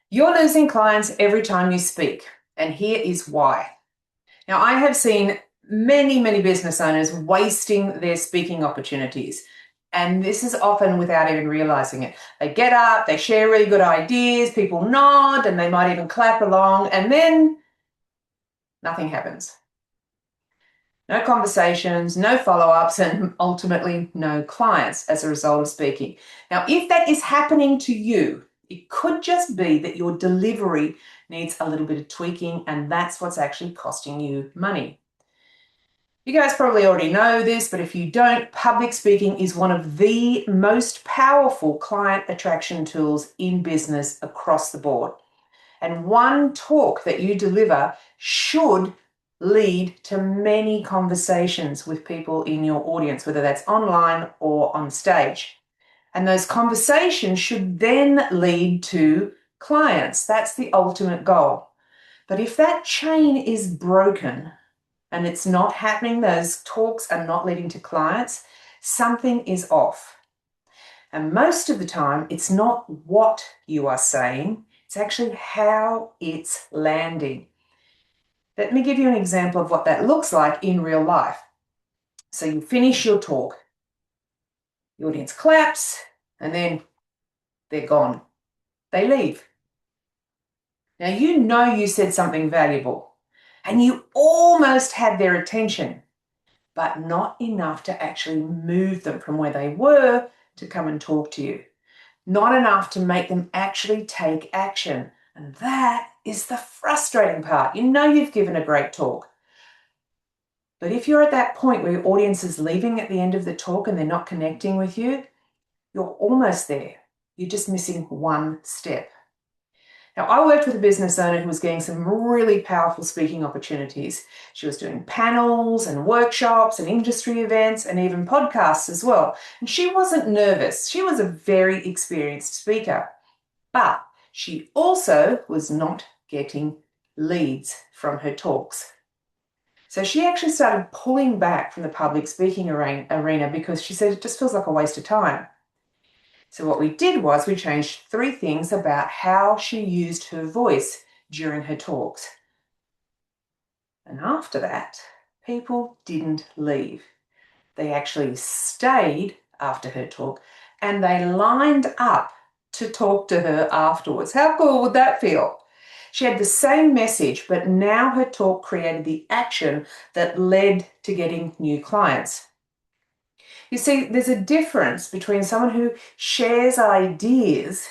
You're losing clients every time you speak, and here is why. Now, I have seen many business owners wasting their speaking opportunities, and this is often without even realizing it. They get up, they share really good ideas, people nod, and they might even clap along, and then nothing happens. No conversations, no follow-ups, and ultimately no clients as a result of speaking. Now, if that is happening to you, it could just be that your delivery needs a little bit of tweaking, and that's what's actually costing you money. You guys probably already know this, but if you don't, public speaking is one of the most powerful client attraction tools in business across the board. And one talk that you deliver should lead to many conversations with people in your audience, whether that's online or on stage. And those conversations should then lead to clients. That's the ultimate goal. But if that chain is broken and it's not happening, those talks are not leading to clients, something is off. And most of the time, it's not what you are saying, it's actually how it's landing. Let me give you an example of what that looks like in real life. So you finish your talk, the audience claps, and then they're gone. They leave. Now, you know you said something valuable, and you almost had their attention, but not enough to actually move them from where they were to come and talk to you. Not enough to make them actually take action. And that is the frustrating part. You know you've given a great talk. But if you're at that point where your audience is leaving at the end of the talk and they're not connecting with you, you're almost there. You're just missing one step. Now, I worked with a business owner who was getting some really powerful speaking opportunities. She was doing panels and workshops and industry events and even podcasts as well. And she wasn't nervous. She was a very experienced speaker. But she also was not getting leads from her talks. So she actually started pulling back from the public speaking arena because she said it just feels like a waste of time. So what we did was we changed 3 things about how she used her voice during her talks. And after that, people didn't leave. They actually stayed after her talk and they lined up to talk to her afterwards. How cool would that feel? She had the same message, but now her talk created the action that led to getting new clients. You see, there's a difference between someone who shares ideas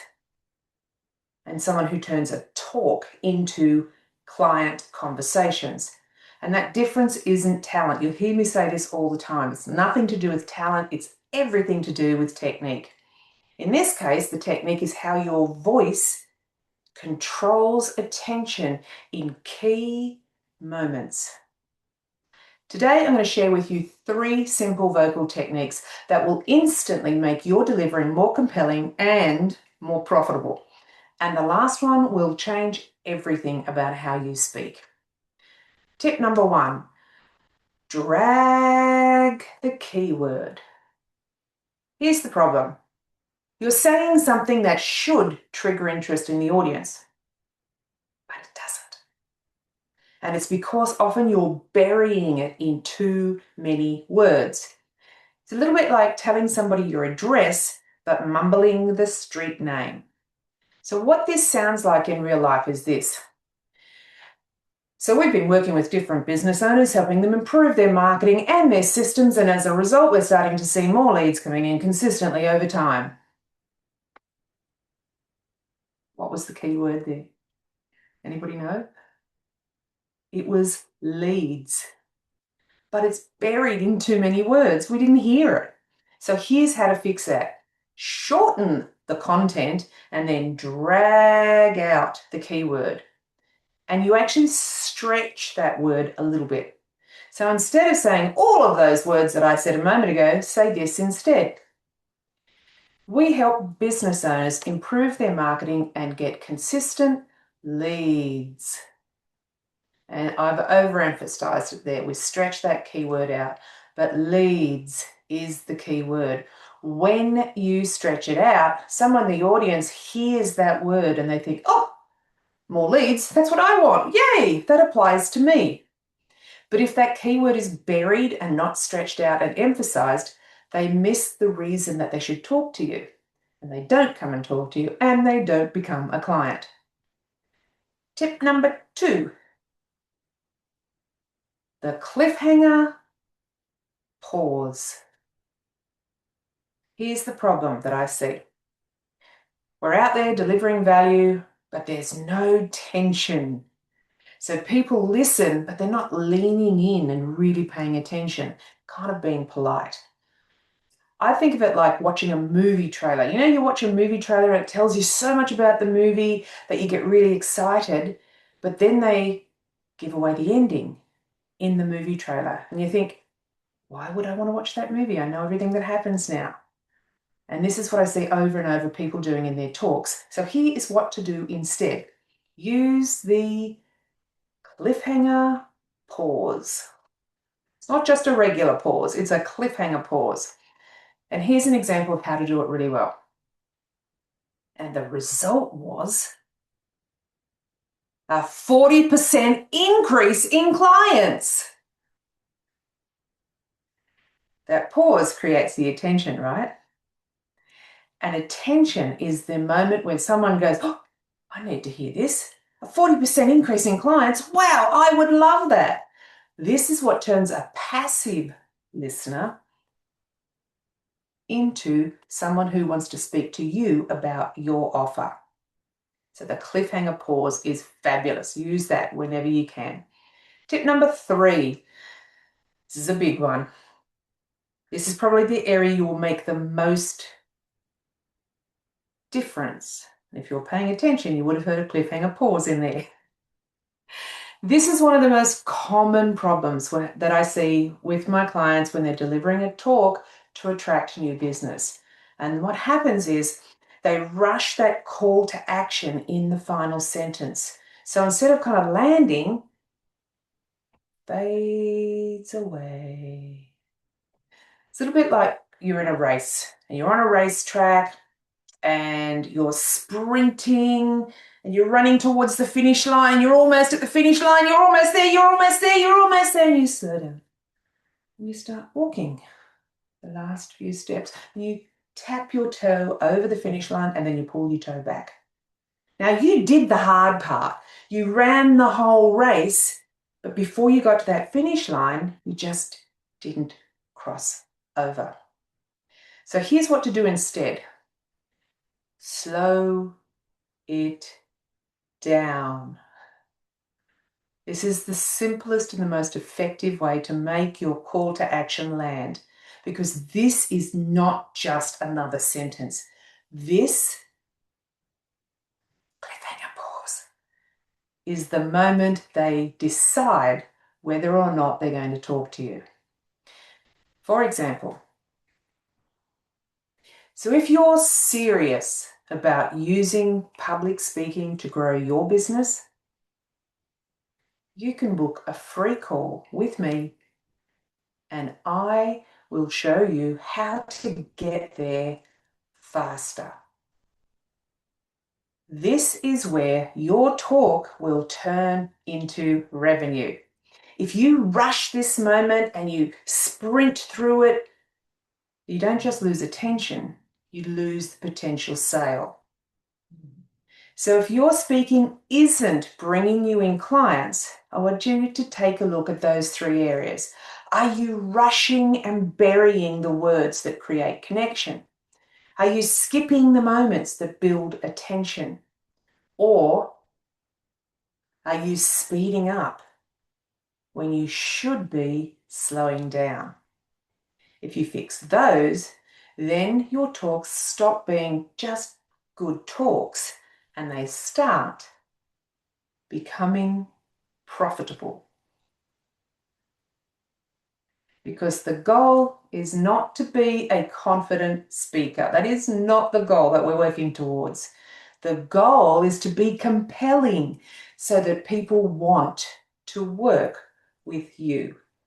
and someone who turns a talk into client conversations. And that difference isn't talent. You'll hear me say this all the time. It's nothing to do with talent. It's everything to do with technique. In this case, the technique is how your voice controls attention in key moments. Today, I'm going to share with you 3 simple vocal techniques that will instantly make your delivery more compelling and more profitable. And the last one will change everything about how you speak. Tip number 1, drag the keyword. Here's the problem. You're saying something that should trigger interest in the audience, but it doesn't. And it's because often you're burying it in too many words. It's a little bit like telling somebody your address, but mumbling the street name. So what this sounds like in real life is this. So we've been working with different business owners, helping them improve their marketing and their systems, and as a result, we're starting to see more leads coming in consistently over time. What was the key word there? Anybody know? It was leads. But it's buried in too many words. We didn't hear it. So here's how to fix that. Shorten the content and then drag out the keyword. And you actually stretch that word a little bit. So instead of saying all of those words that I said a moment ago, say this instead. We help business owners improve their marketing and get consistent leads. And I've overemphasized it there. We stretch that keyword out, but leads is the key word. When you stretch it out, someone in the audience hears that word and they think, oh, More leads, that's what I want. Yay, that applies to me. But if that keyword is buried and not stretched out and emphasized, they miss the reason that they should talk to you. And they don't come and talk to you, and they don't become a client. Tip number 2, the cliffhanger pause. Here's the problem that I see. We're out there delivering value, but there's no tension. So people listen, but they're not leaning in and really paying attention, kind of being polite. I think of it like watching a movie trailer. You know, you watch a movie trailer and it tells you so much about the movie that you get really excited, but then they give away the ending in the movie trailer. And you think, why would I want to watch that movie? I know everything that happens now. And this is what I see over and over people doing in their talks. So here is what to do instead. Use the cliffhanger pause. It's not just a regular pause, it's a cliffhanger pause. And here's an example of how to do it really well. And the result was a 40% increase in clients. That pause creates the attention, right? And attention is the moment when someone goes, oh, I need to hear this. A 40% increase in clients. Wow, I would love that. This is what turns a passive listener into someone who wants to speak to you about your offer. So the cliffhanger pause is fabulous. Use that whenever you can. Tip number 3. This is a big one. This is probably the area you will make the most difference. If you're paying attention, you would have heard a cliffhanger pause in there. This is one of the most common problems that I see with my clients when they're delivering a talk to attract new business. And what happens is they rush that call to action in the final sentence. So instead of kind of landing, fades away. It's a little bit like you're in a race and you're on a racetrack and you're sprinting and you're running towards the finish line. You're almost at the finish line. You're almost there. You're almost there. You're almost there. And you slow down. And you start walking the last few steps. And you tap your toe over the finish line and then you pull your toe back. Now, you did the hard part. You ran the whole race, but before you got to that finish line, you just didn't cross over. So here's what to do instead. Slow it down. This is the simplest and the most effective way to make your call to action land, because this is not just another sentence. This cliffhanger pause is the moment they decide whether or not they're going to talk to you. For example, so if you're serious about using public speaking to grow your business, you can book a free call with me and I will show you how to get there faster. This is where your talk will turn into revenue. If you rush this moment and you sprint through it, you don't just lose attention, you lose the potential sale. So if your speaking isn't bringing you in clients, I want you to take a look at those 3 areas. Are you rushing and burying the words that create connection? Are you skipping the moments that build attention? Or are you speeding up when you should be slowing down? If you fix those, then your talks stop being just good talks and they start becoming profitable. Because the goal is not to be a confident speaker. That is not the goal that we're working towards. The goal is to be compelling so that people want to work with you.